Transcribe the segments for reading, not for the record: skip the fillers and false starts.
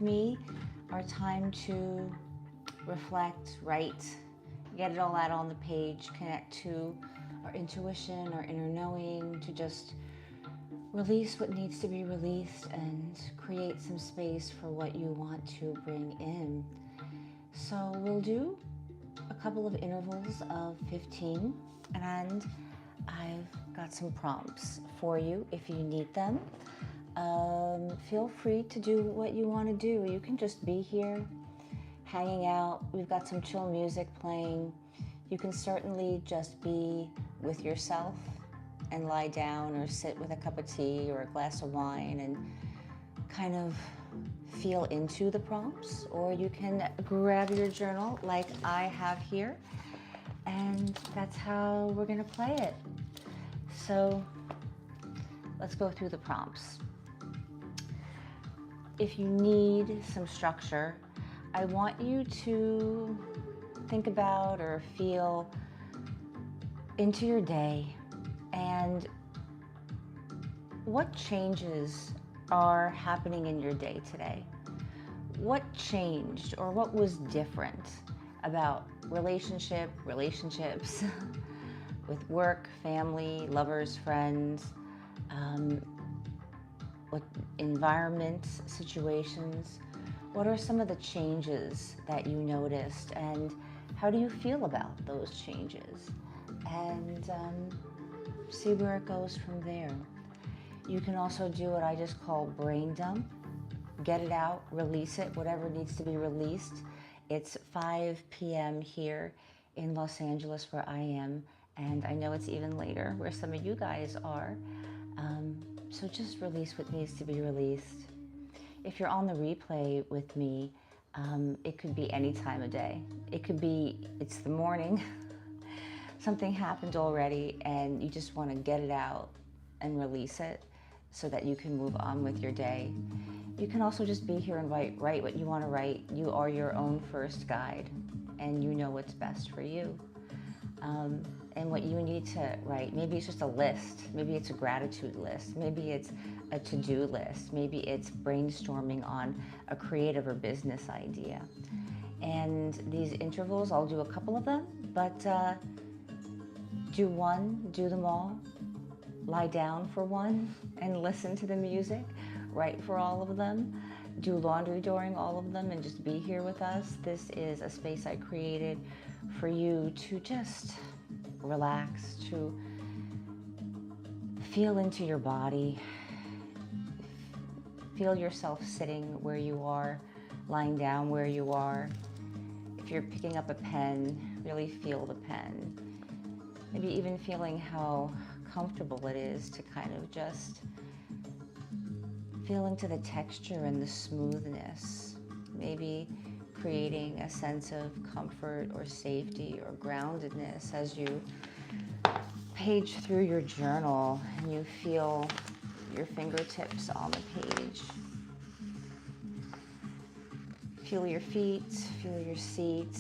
me are time to reflect, write, get it all out on the page, connect to our intuition, our inner knowing, to just release what needs to be released and create some space for what you want to bring in. So we'll do a couple of intervals of 15, and I've got some prompts for you if you need them. Feel free to do what you want to do. You can just be here, hanging out. We've got some chill music playing. You can certainly just be with yourself and lie down or sit with a cup of tea or a glass of wine and kind of feel into the prompts, or you can grab your journal like I have here, and that's how we're going to play it. So let's go through the prompts. If you need some structure, I want you to think about or feel into your day and what changes are happening in your day today. What changed or what was different about relationships with work, family, lovers, friends, what environments, situations? What are some of the changes that you noticed, and how do you feel about those changes? And see where it goes from there. You can also do what I just call brain dump. Get it out, release it, whatever needs to be released. It's 5 p.m. here in Los Angeles where I am, and I know it's even later where some of you guys are. So just release what needs to be released. If you're on the replay with me, it could be any time of day. It could be, it's the morning, something happened already and you just want to get it out and release it so that you can move on with your day. You can also just be here and write what you want to write. You are your own first guide and you know what's best for you. And what you need to write, maybe it's just a list, maybe it's a gratitude list, maybe it's a to-do list, maybe it's brainstorming on a creative or business idea. And these intervals, I'll do a couple of them, but do one, do them all, lie down for one and listen to the music, write for all of them, do laundry during all of them, and just be here with us. This is a space I created for you to just relax, to feel into your body, feel yourself sitting where you are, lying down where you are. If you're picking up a pen, really feel the pen. Maybe even feeling how comfortable it is to kind of just feel into the texture and the smoothness. Maybe creating a sense of comfort or safety or groundedness as you page through your journal and you feel your fingertips on the page. Feel your feet, feel your seat.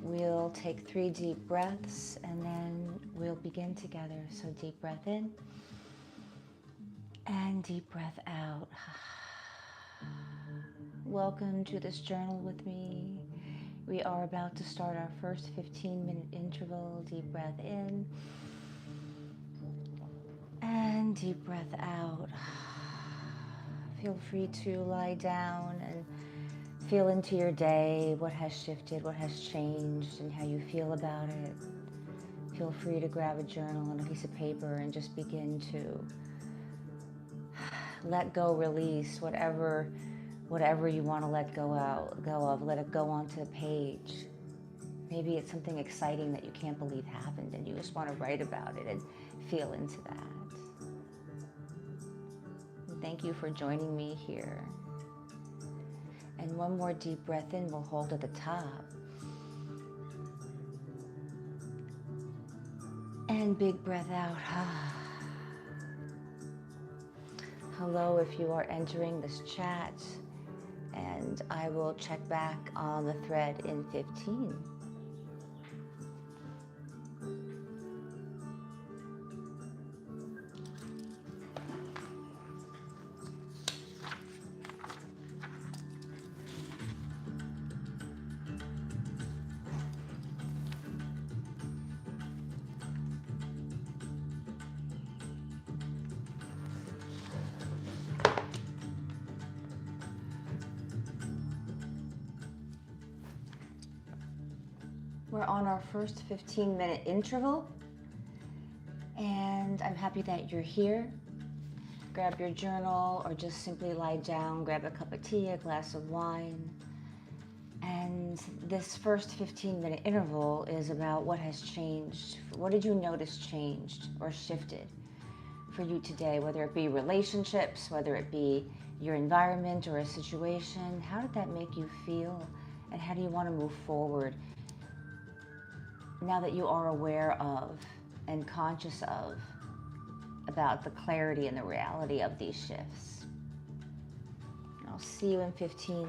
We'll take 3 deep breaths and then we'll begin together. So deep breath in and deep breath out. Welcome to this journal with me. We are about to start our first 15-minute interval. Deep breath in and deep breath out. Feel free to lie down and feel into your day, what has shifted, what has changed, and how you feel about it. Feel free to grab a journal and a piece of paper and just begin to let go, release whatever you want to let go of, let it go onto the page. Maybe it's something exciting that you can't believe happened and you just want to write about it and feel into that. And thank you for joining me here. And one more deep breath in, we'll hold at the top. And big breath out. Hello, if you are entering this chat, and I will check back on the thread in 15. We're on our first 15-minute interval, and I'm happy that you're here. Grab your journal or just simply lie down, grab a cup of tea, a glass of wine. And this first 15-minute interval is about what has changed. What did you notice changed or shifted for you today, whether it be relationships, whether it be your environment or a situation? How did that make you feel? And how do you want to move forward now that you are aware of and conscious of about the clarity and the reality of these shifts? I'll see you in 15.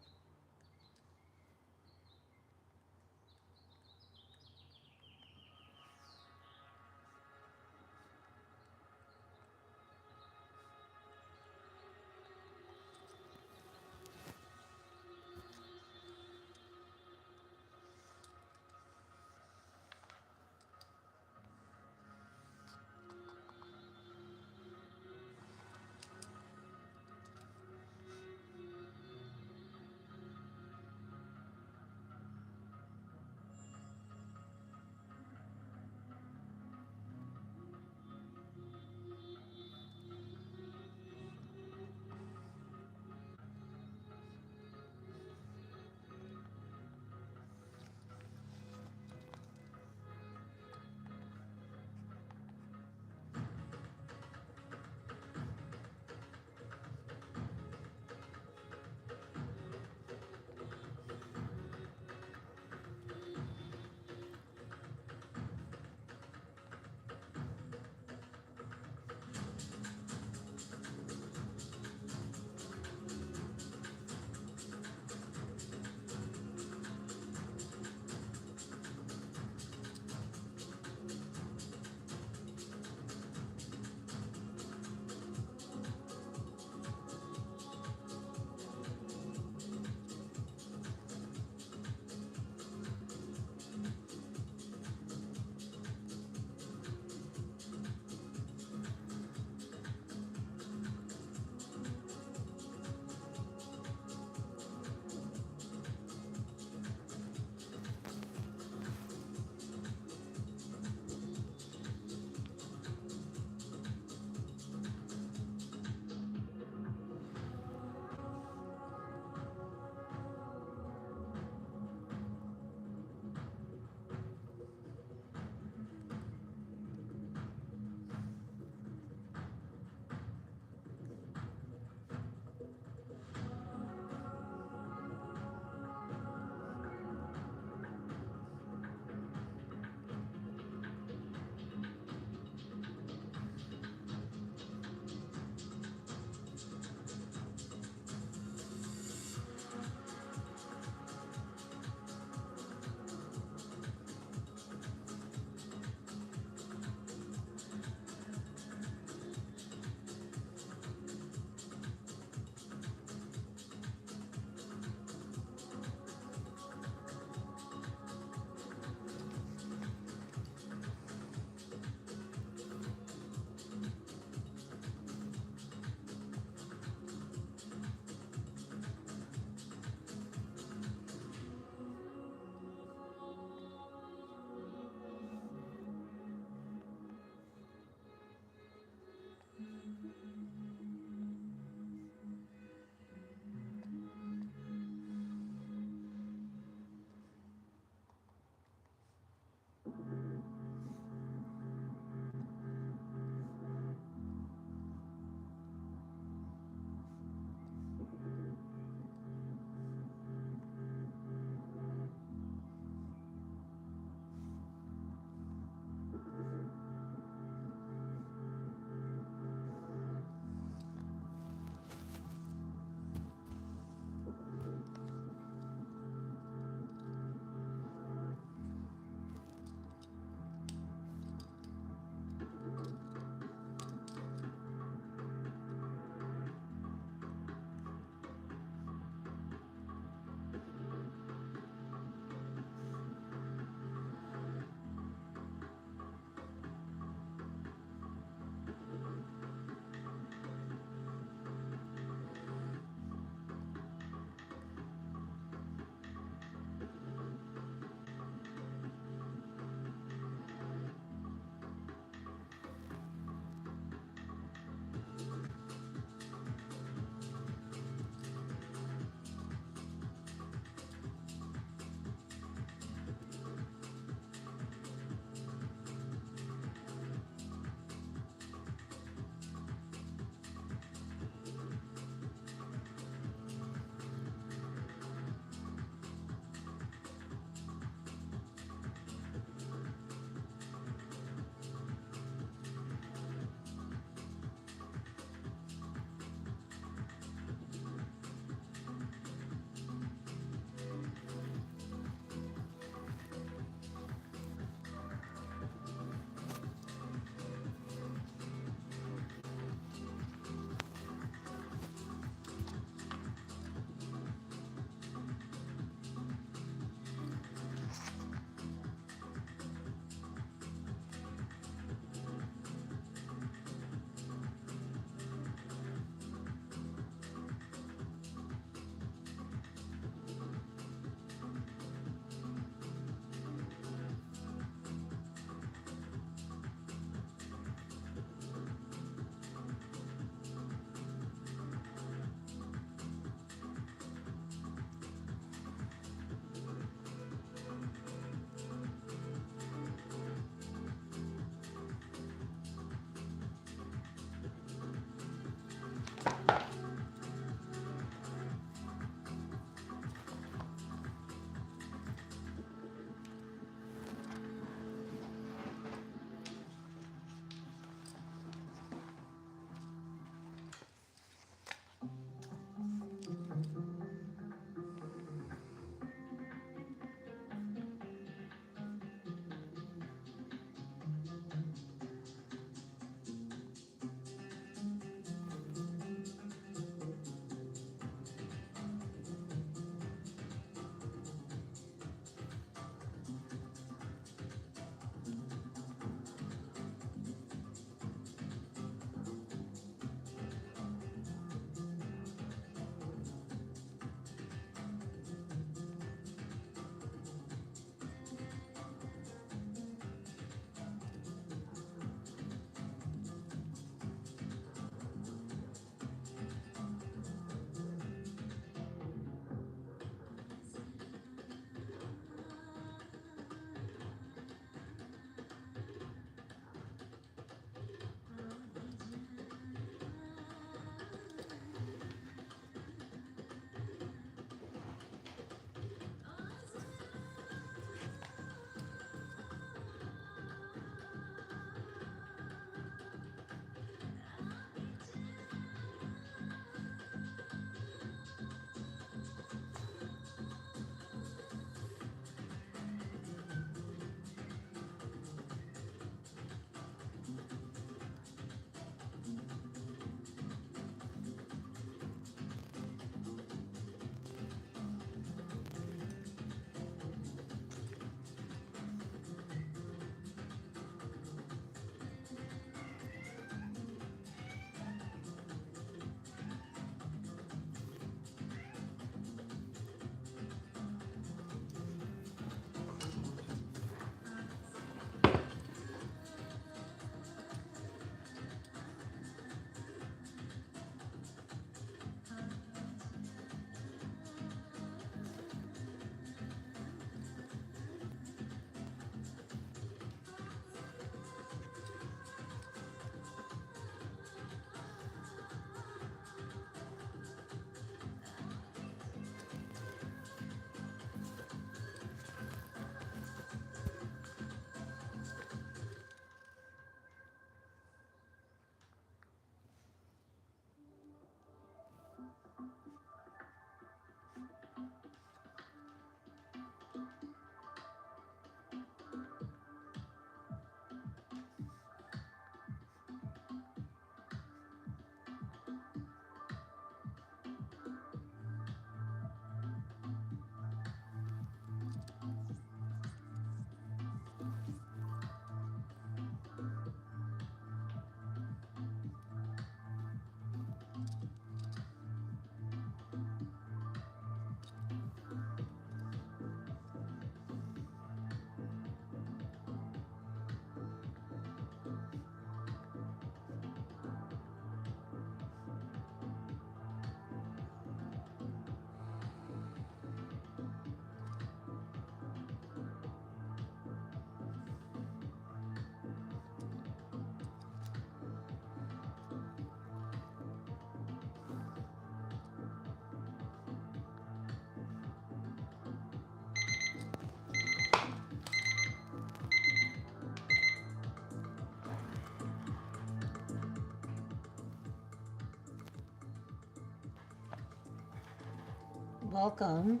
Welcome.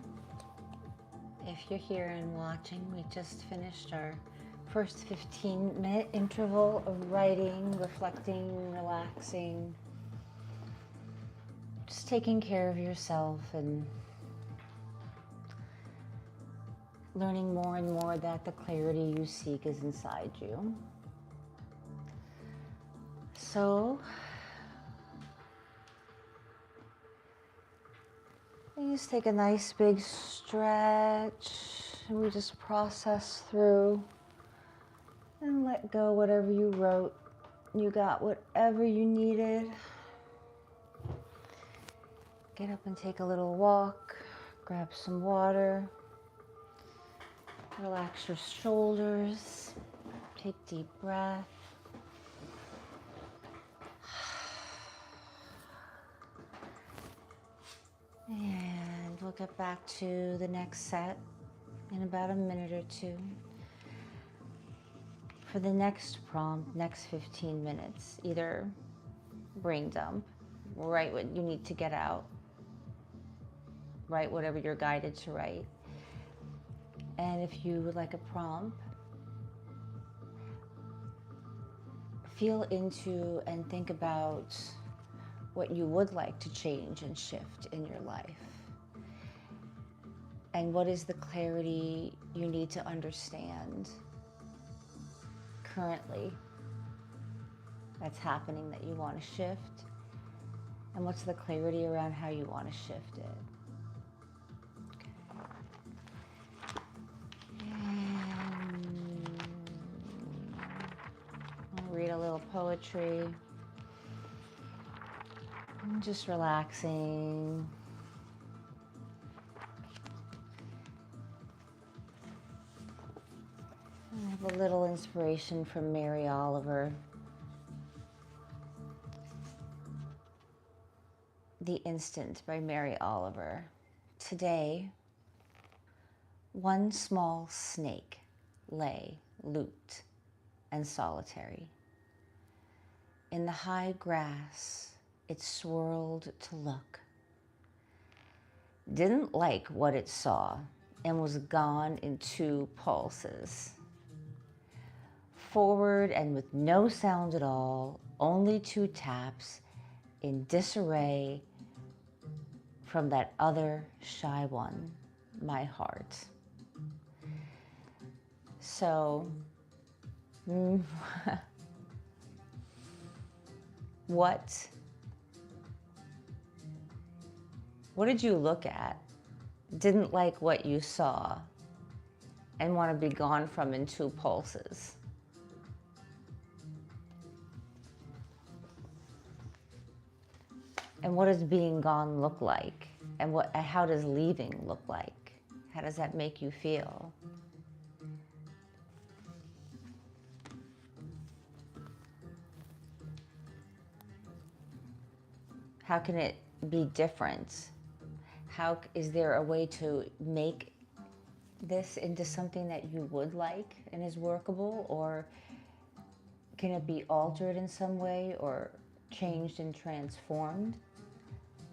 If you're here and watching, we just finished our first 15-minute interval of writing, reflecting, relaxing, just taking care of yourself and learning more and more that the clarity you seek is inside you. So, you just take a nice big stretch and we just process through and let go whatever you wrote. You got whatever you needed. Get up and take a little walk, grab some water, relax your shoulders, take deep breath. And we'll get back to the next set in about a minute or two. For the next prompt, next 15 minutes, either brain dump, write what you need to get out, write whatever you're guided to write. And if you would like a prompt, feel into and think about what you would like to change and shift in your life. And what is the clarity you need to understand currently that's happening that you want to shift? And what's the clarity around how you want to shift it? And I'll read a little poetry. I'm just relaxing. I have a little inspiration from Mary Oliver. The Instant by Mary Oliver. Today, one small snake lay looped and solitary. In the high grass, it swirled to look. Didn't like what it saw and was gone in 2 pulses. Forward and with no sound at all, only 2 taps in disarray from that other shy one, my heart. So, what did you look at, didn't like what you saw, and want to be gone from in 2 pulses? And what does being gone look like? And how does leaving look like? How does that make you feel? How can it be different? How is there a way to make this into something that you would like and is workable? Or can it be altered in some way or changed and transformed?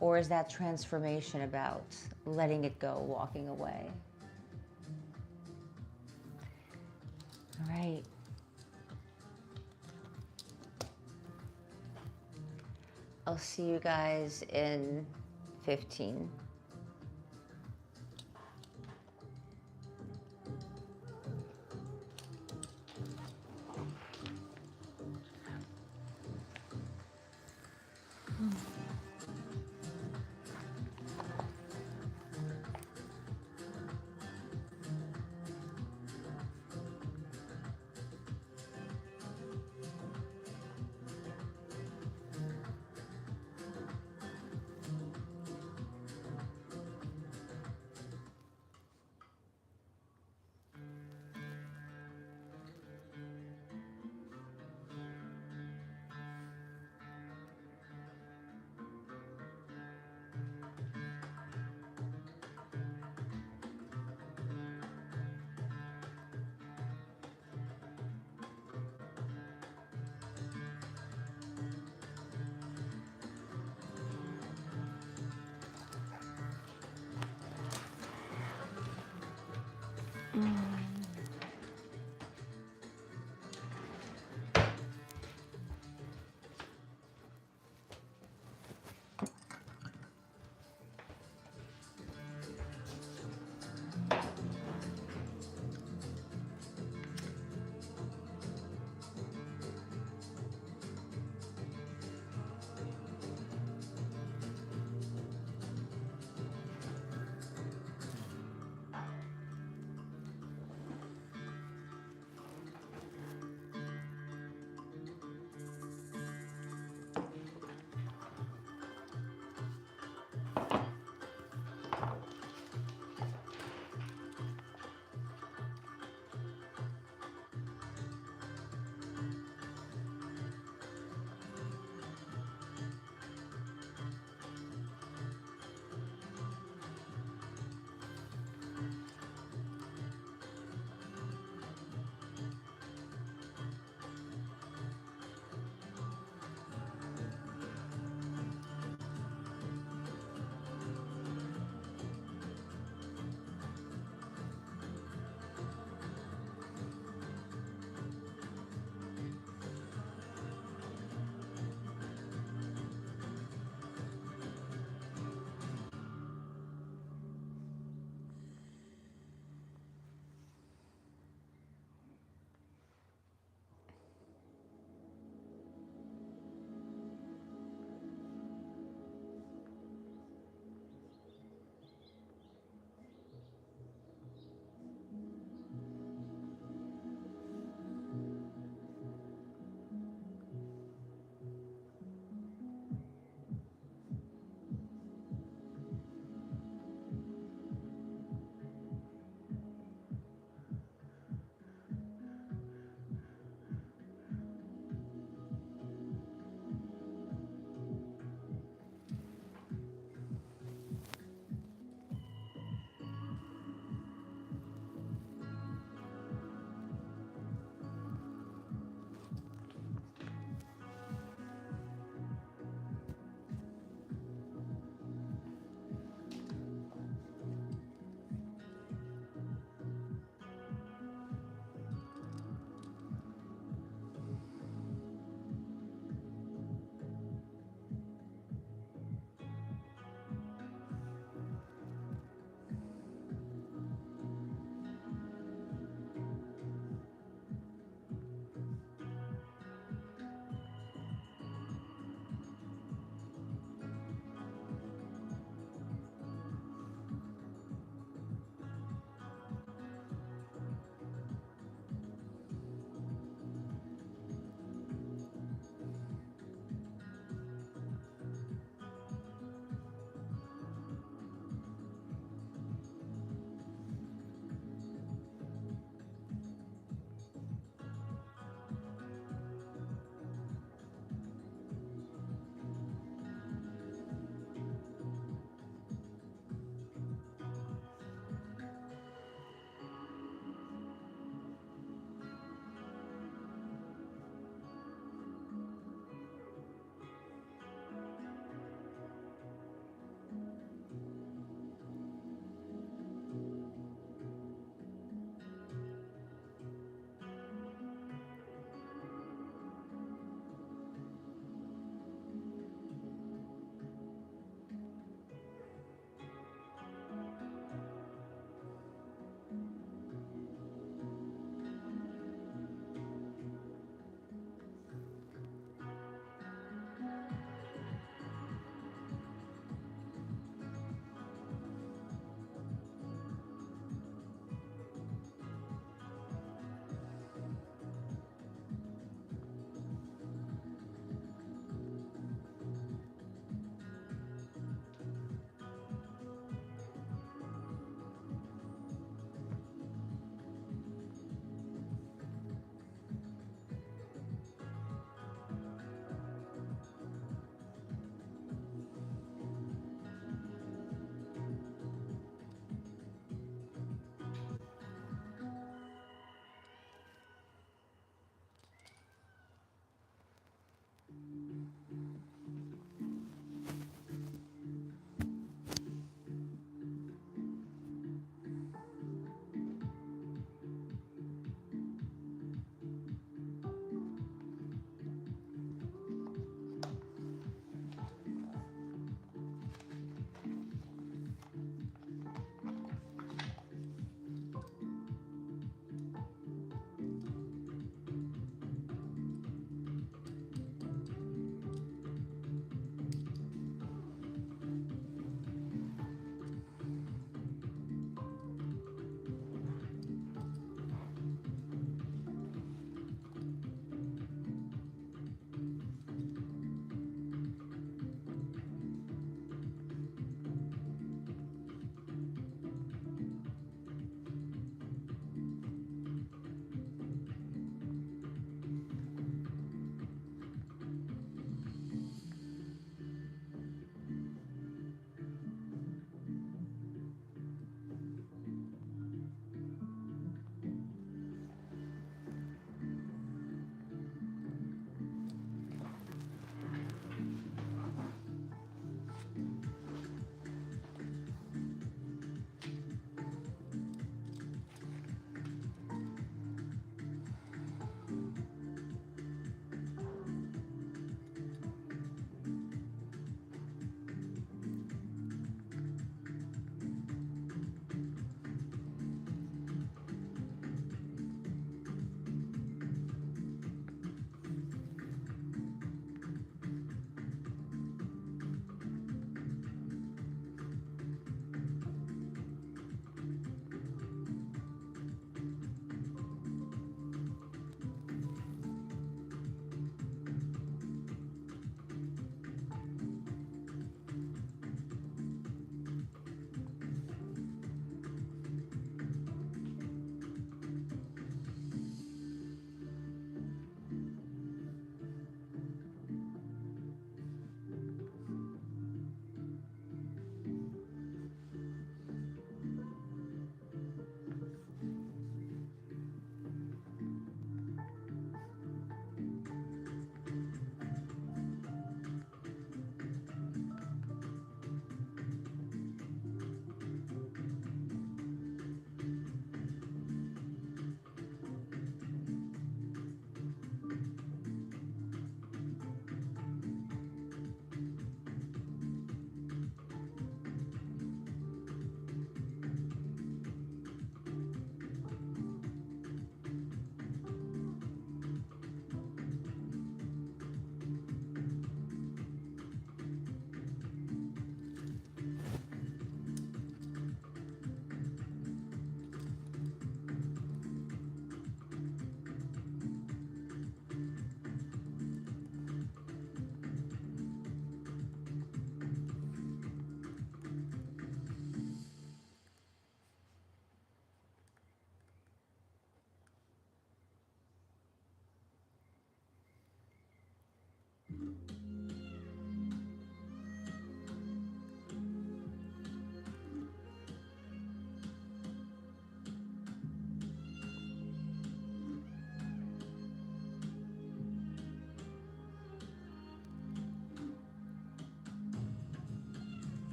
Or is that transformation about letting it go, walking away? All right. I'll see you guys in 15.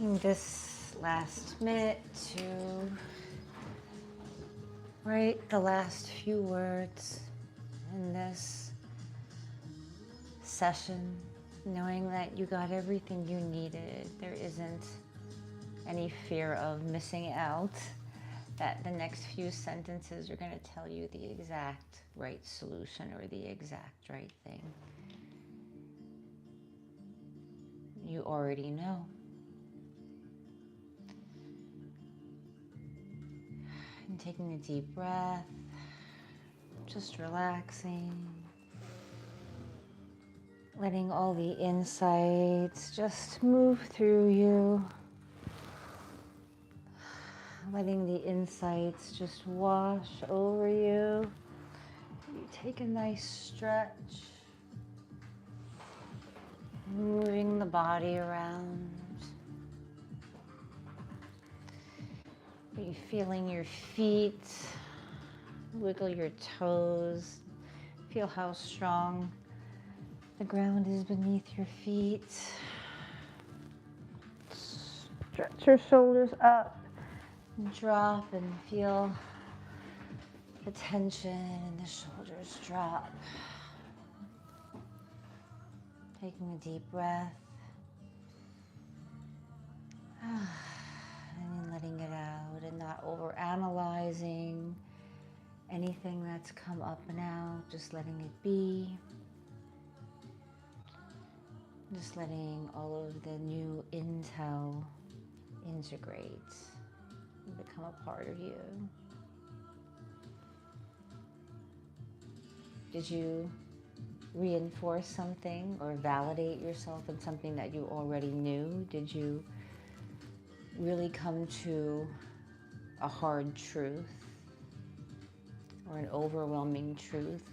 Taking this last minute to write the last few words in this session, knowing that you got everything you needed. There isn't any fear of missing out, that the next few sentences are going to tell you the exact right solution or the exact right thing. You already know. And taking a deep breath, just relaxing, letting all the insights just move through you, letting the insights just wash over you. You take a nice stretch, moving the body around. Are you feeling your feet? Wiggle your toes. Feel how strong the ground is beneath your feet. Stretch your shoulders up and drop, and feel the tension in the shoulders drop. Taking a deep breath. And letting it out, and not over analyzing anything that's come up and out, just letting it be. Just letting all of the new intel integrate and become a part of you. Did you reinforce something or validate yourself in something that you already knew? Did you really come to a hard truth or an overwhelming truth?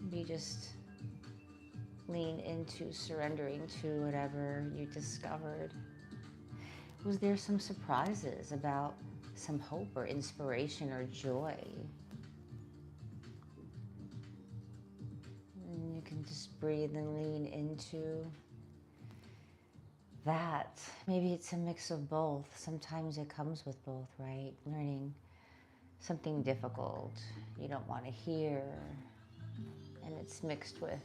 Maybe just lean into surrendering to whatever you discovered. Was there some surprises about some hope or inspiration or joy? And you can just breathe and lean into that. Maybe it's a mix of both. Sometimes it comes with both, right? Learning something difficult you don't want to hear, and it's mixed with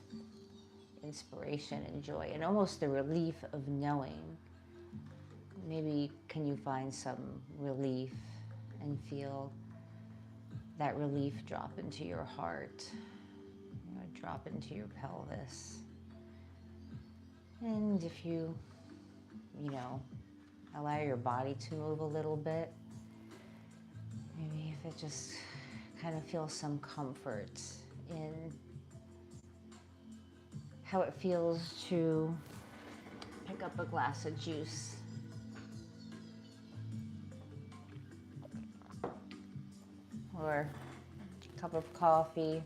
inspiration and joy and almost the relief of knowing. Maybe can you find some relief and feel that relief drop into your heart, drop into your pelvis. And if you allow your body to move a little bit, maybe if it just kind of feels some comfort in how it feels to pick up a glass of juice or a cup of coffee,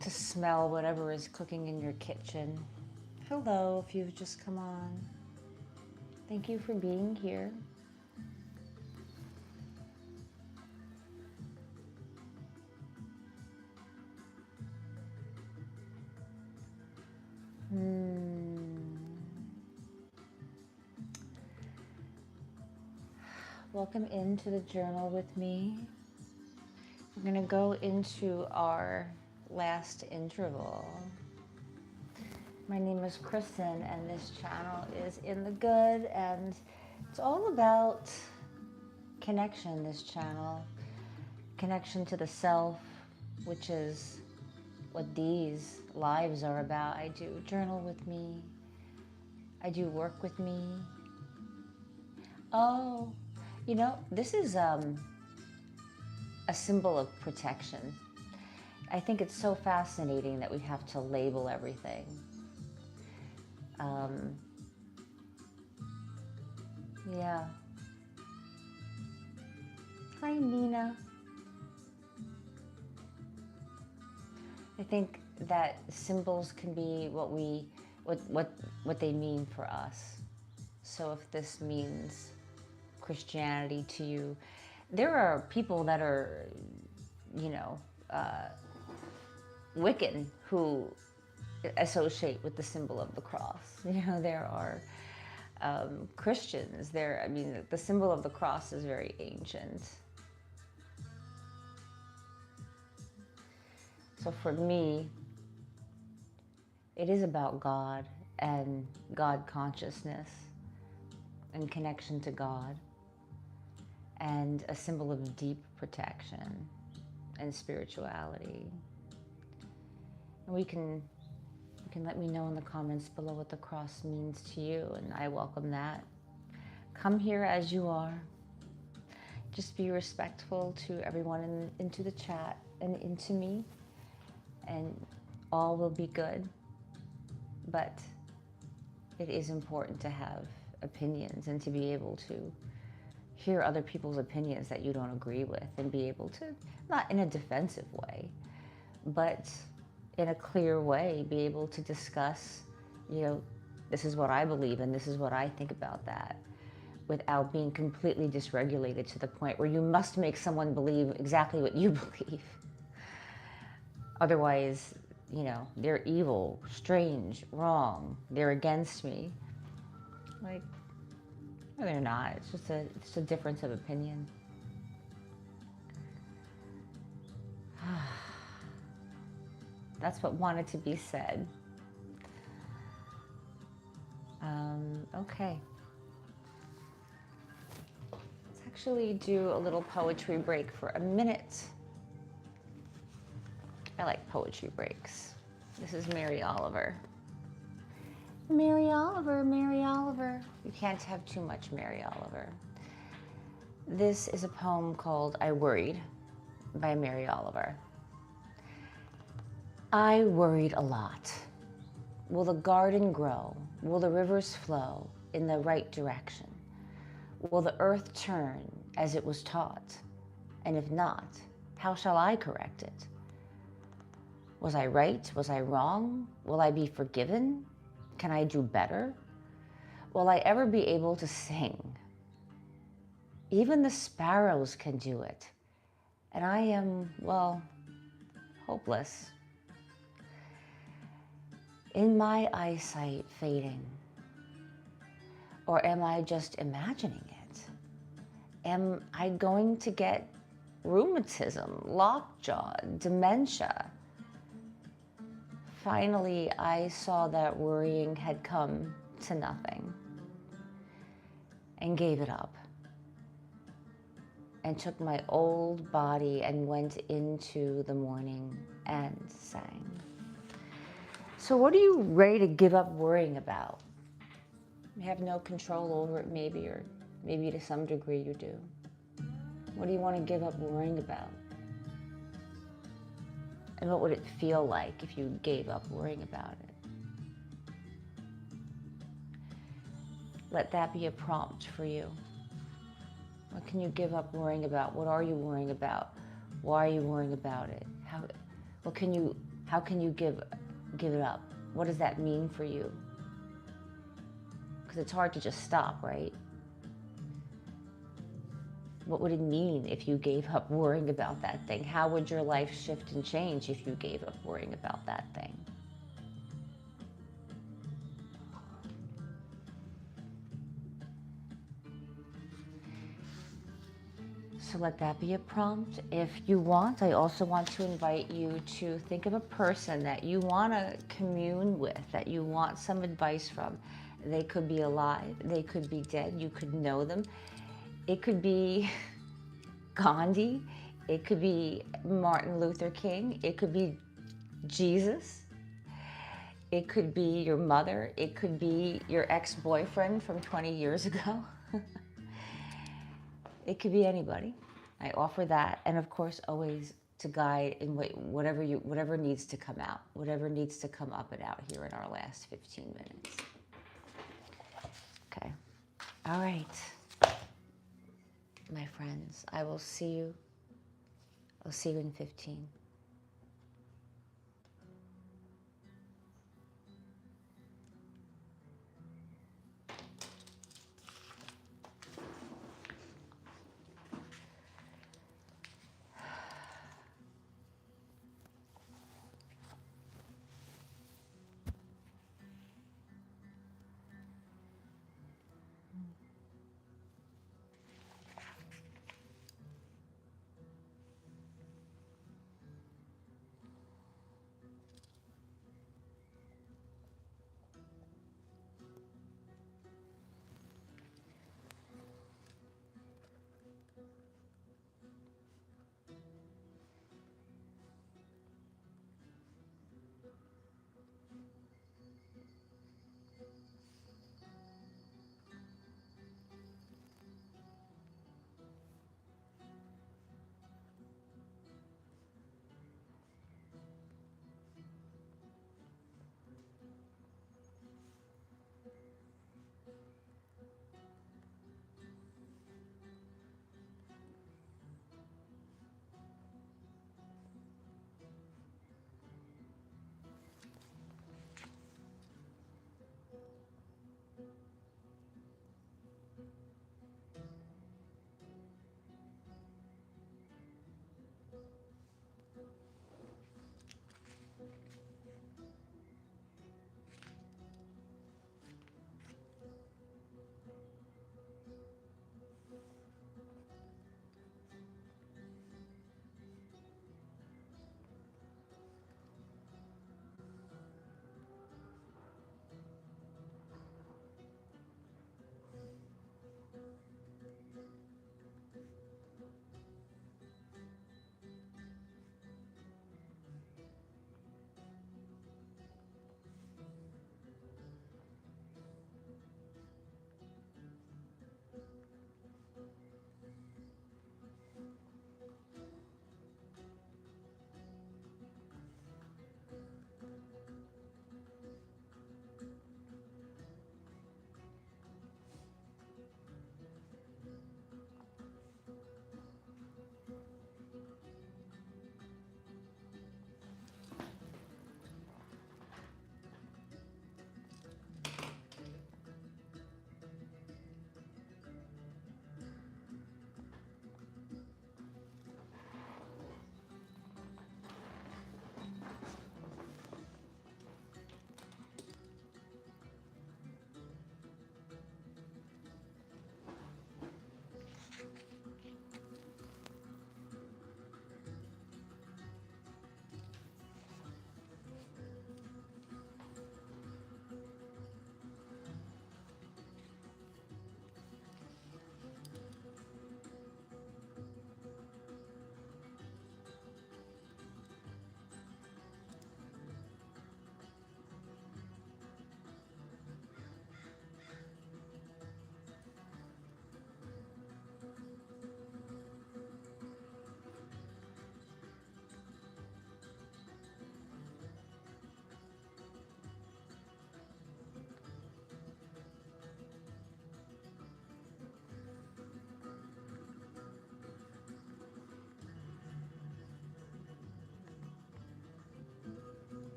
to smell whatever is cooking in your kitchen. Hello, if you've just come on. Thank you for being here. Welcome into the journal with me. We're going to go into our last interval. My name is Kristen, and this channel is In the Good, and it's all about connection, this channel. Connection to the self, which is what these lives are about. I do journal with me. I do work with me. Oh, this is a symbol of protection. I think it's so fascinating that we have to label everything. Yeah. Hi, Nina. I think that symbols can be what they mean for us. So if this means Christianity to you, there are people that are, Wiccan who associate with the symbol of the cross. There are Christians. I mean, the symbol of the cross is very ancient. So for me, it is about God and God consciousness and connection to God, and a symbol of deep protection and spirituality. And you can let me know in the comments below what the cross means to you, and I welcome that. Come here as you are. Just be respectful to everyone into the chat and into me, and all will be good. But it is important to have opinions and to be able to hear other people's opinions that you don't agree with, and be able to, not in a defensive way, but in a clear way, be able to discuss, this is what I believe and this is what I think about that, without being completely dysregulated to the point where you must make someone believe exactly what you believe. Otherwise, they're evil, strange, wrong, they're against me. Like, no, they're not. It's just a difference of opinion. That's what wanted to be said. Okay. Let's actually do a little poetry break for a minute. I like poetry breaks. This is Mary Oliver. Mary Oliver, Mary Oliver. You can't have too much Mary Oliver. This is a poem called I Worried by Mary Oliver. I worried a lot. Will the garden grow? Will the rivers flow in the right direction? Will the earth turn as it was taught? And if not, how shall I correct it? Was I right? Was I wrong? Will I be forgiven? Can I do better? Will I ever be able to sing? Even the sparrows can do it. And I am, well, hopeless. In my eyesight fading? Or am I just imagining it? Am I going to get rheumatism, lockjaw, dementia? Finally, I saw that worrying had come to nothing and gave it up, and took my old body and went into the morning and sang. So what are you ready to give up worrying about? You have no control over it, maybe, or maybe to some degree you do. What do you want to give up worrying about? And what would it feel like if you gave up worrying about it? Let that be a prompt for you. What can you give up worrying about? What are you worrying about? Why are you worrying about it? How can you give it up? What does that mean for you? Because it's hard to just stop, right? What would it mean if you gave up worrying about that thing? How would your life shift and change if you gave up worrying about that thing? So let that be a prompt. If you want, I also want to invite you to think of a person that you want to commune with, that you want some advice from. They could be alive, they could be dead, you could know them. It could be Gandhi, it could be Martin Luther King, it could be Jesus, it could be your mother, it could be your ex-boyfriend from 20 years ago. It could be anybody. I offer that, and of course, always to guide in whatever needs to come out, whatever needs to come up and out here in our last 15 minutes. Okay. All right. My friends, I'll see you in 15.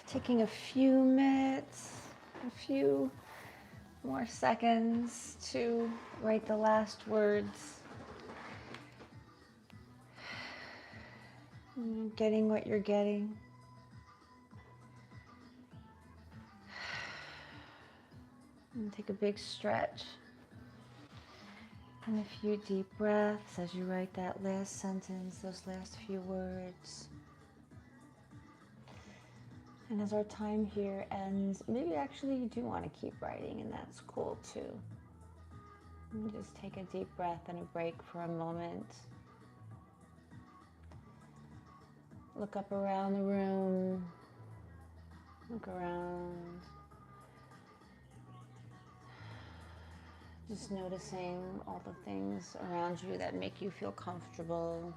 taking a few minutes, a few more seconds to write the last words. Getting what you're getting. And take a big stretch. And a few deep breaths as you write that last sentence, those last few words. And as our time here ends, maybe actually you do want to keep writing, and that's cool too. And just take a deep breath and a break for a moment. Look up around the room. Look around. Just noticing all the things around you that make you feel comfortable,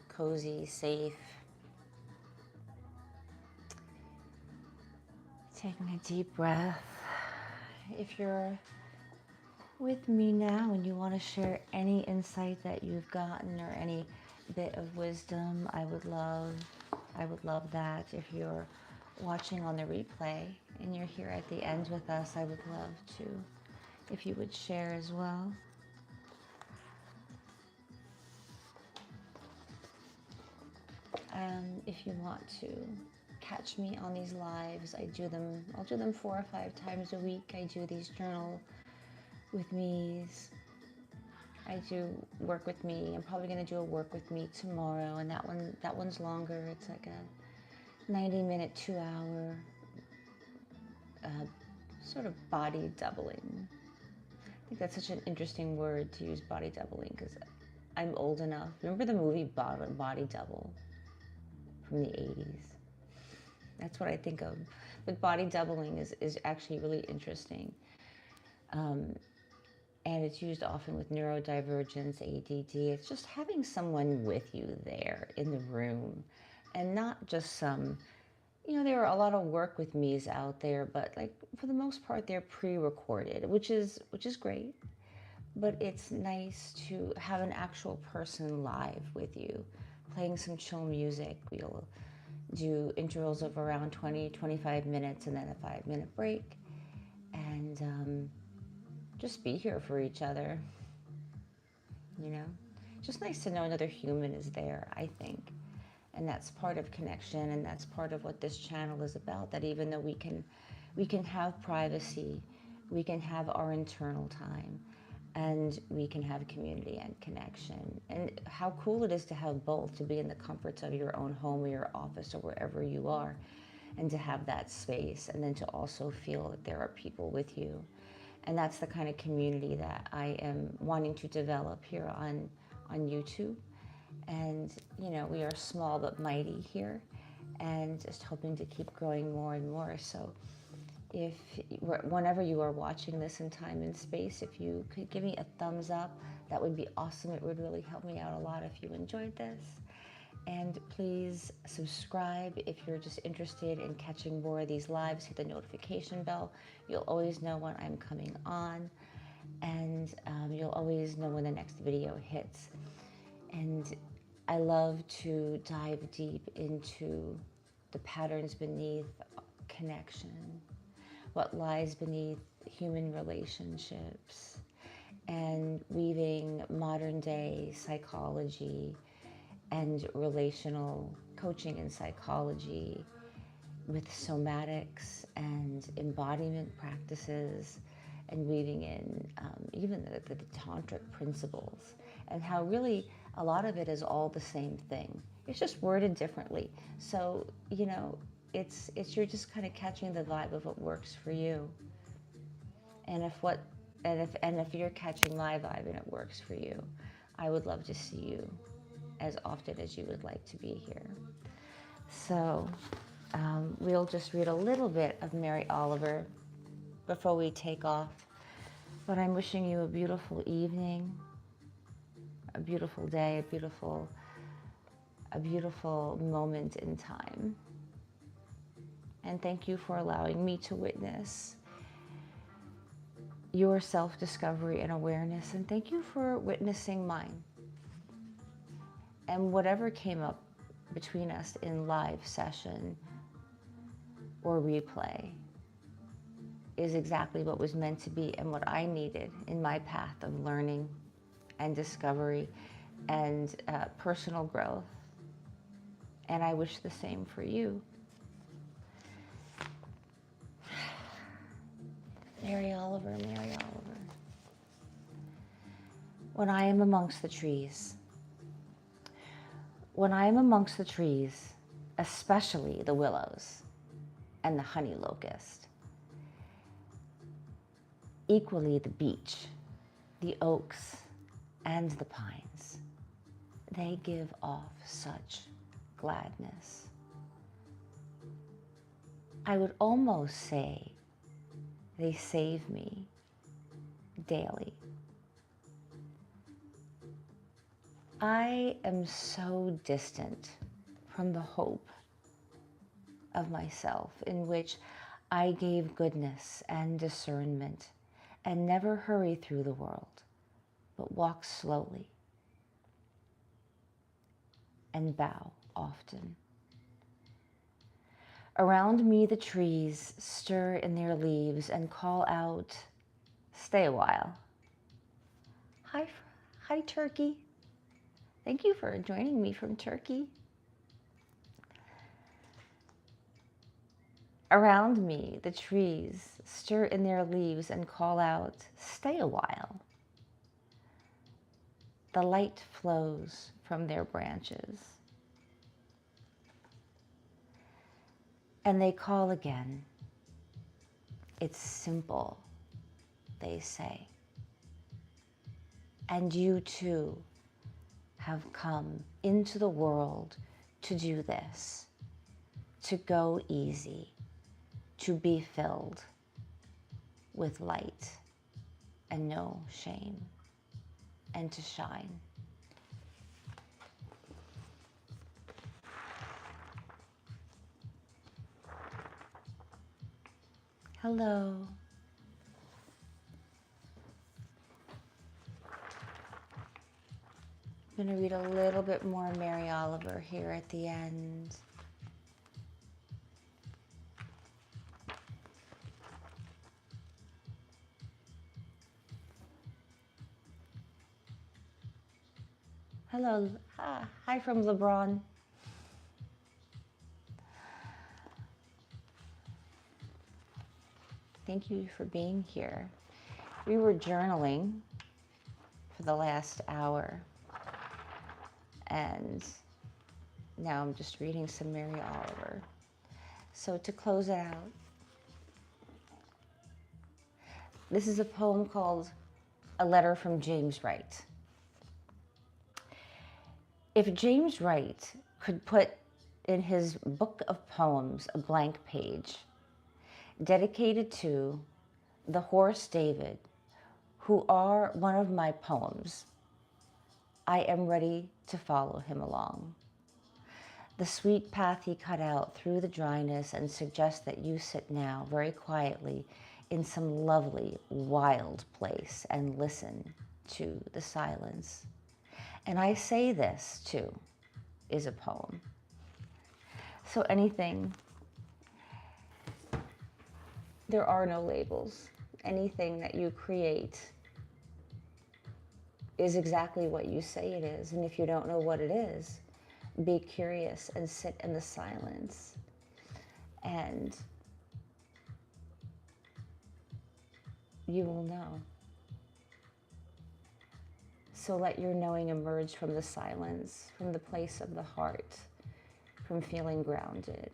cozy, safe. Taking a deep breath. If you're with me now and you want to share any insight that you've gotten or any bit of wisdom, I would love that. If you're watching on the replay and you're here at the end with us, I would love to, if you would share as well. If you want to catch me on these lives, I'll do them 4 or 5 times a week. I do these journal with me's. I do work with me. I'm probably going to do a work with me tomorrow, and that one's longer. It's like a 90-minute, 2-hour sort of body doubling. I think that's such an interesting word to use, body doubling, because I'm old enough. Remember the movie Body Double from the 80s? That's what I think of. But body doubling is actually really interesting. And it's used often with neurodivergence, ADD. It's just having someone with you there in the room, and not just some, there are a lot of work with me's out there, but like for the most part, they're pre-recorded, which is great. But it's nice to have an actual person live with you, playing some chill music. We'll do intervals of around 20, 25 minutes and then a 5-minute break. And just be here for each other. Just nice to know another human is there, I think. And that's part of connection, and that's part of what this channel is about, that even though we can have privacy, we can have our internal time, and we can have community and connection. And how cool it is to have both, to be in the comforts of your own home or your office or wherever you are, and to have that space, and then to also feel that there are people with you. And that's the kind of community that I am wanting to develop here on YouTube. And, we are small but mighty here, and just hoping to keep growing more and more. So whenever you are watching this in time and space, if you could give me a thumbs up, that would be awesome. It would really help me out a lot if you enjoyed this. And please subscribe if you're just interested in catching more of these lives. Hit the notification bell. You'll always know when I'm coming on, and you'll always know when the next video hits. And I love to dive deep into the patterns beneath connection, what lies beneath human relationships, and weaving modern day psychology and relational coaching and psychology with somatics and embodiment practices, and weaving in even the tantric principles, and how really a lot of it is all the same thing. It's just worded differently. So, it's you're just kind of catching the vibe of what works for you. And if you're catching my vibe and it works for you, I would love to see you as often as you would like to be here. So we'll just read a little bit of Mary Oliver before we take off. But I'm wishing you a beautiful evening, a beautiful day, a beautiful moment in time. And thank you for allowing me to witness your self-discovery and awareness. And thank you for witnessing mine. And whatever came up between us in live session, or replay is exactly what was meant to be and what I needed in my path of learning and discovery and personal growth. And I wish the same for you. Mary Oliver, Mary Oliver. When I am amongst the trees, when I am amongst the trees, especially the willows and the honey locust, equally the beech, the oaks, and the pines, they give off such gladness. I would almost say they save me daily. I am so distant from the hope of myself in which I gave goodness and discernment and never hurry through the world, but walk slowly and bow often. Around me the trees stir in their leaves and call out, "Stay a while." Hi, Turkey. Thank you for joining me from Turkey. Around me, the trees stir in their leaves and call out, "Stay a while." The light flows from their branches. And they call again. It's simple, they say. And you too have come into the world to do this, to go easy, to be filled with light and no shame, and to shine. Hello. I'm going to read a little bit more Mary Oliver here at the end. Hello. Hi from LeBron. Thank you for being here. We were journaling for the last hour, and now I'm just reading some Mary Oliver. So to close it out, this is a poem called A Letter from James Wright. If James Wright could put in his book of poems a blank page dedicated to the horse David, who are one of my poems, I am ready to follow him along. The sweet path he cut out through the dryness and suggest that you sit now very quietly in some lovely, wild place and listen to the silence. And I say this too is a poem. So anything, there are no labels. Anything that you create is exactly what you say it is. And if you don't know what it is, be curious and sit in the silence. And you will know. So let your knowing emerge from the silence, from the place of the heart, from feeling grounded,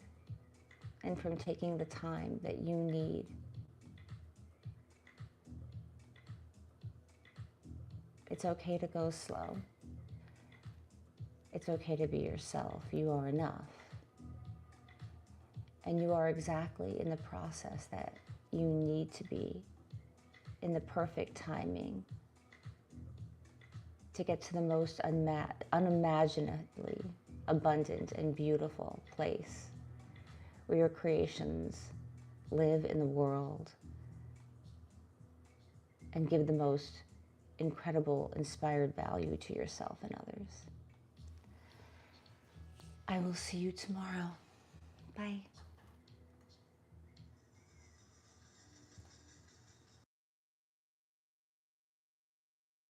and from taking the time that you need. It's okay to go slow. It's okay to be yourself. You are enough. And you are exactly in the process that you need to be, in the perfect timing, to get to the most unimaginably abundant and beautiful place where your creations live in the world and give the most incredible, inspired value to yourself and others. I will see you tomorrow. Bye.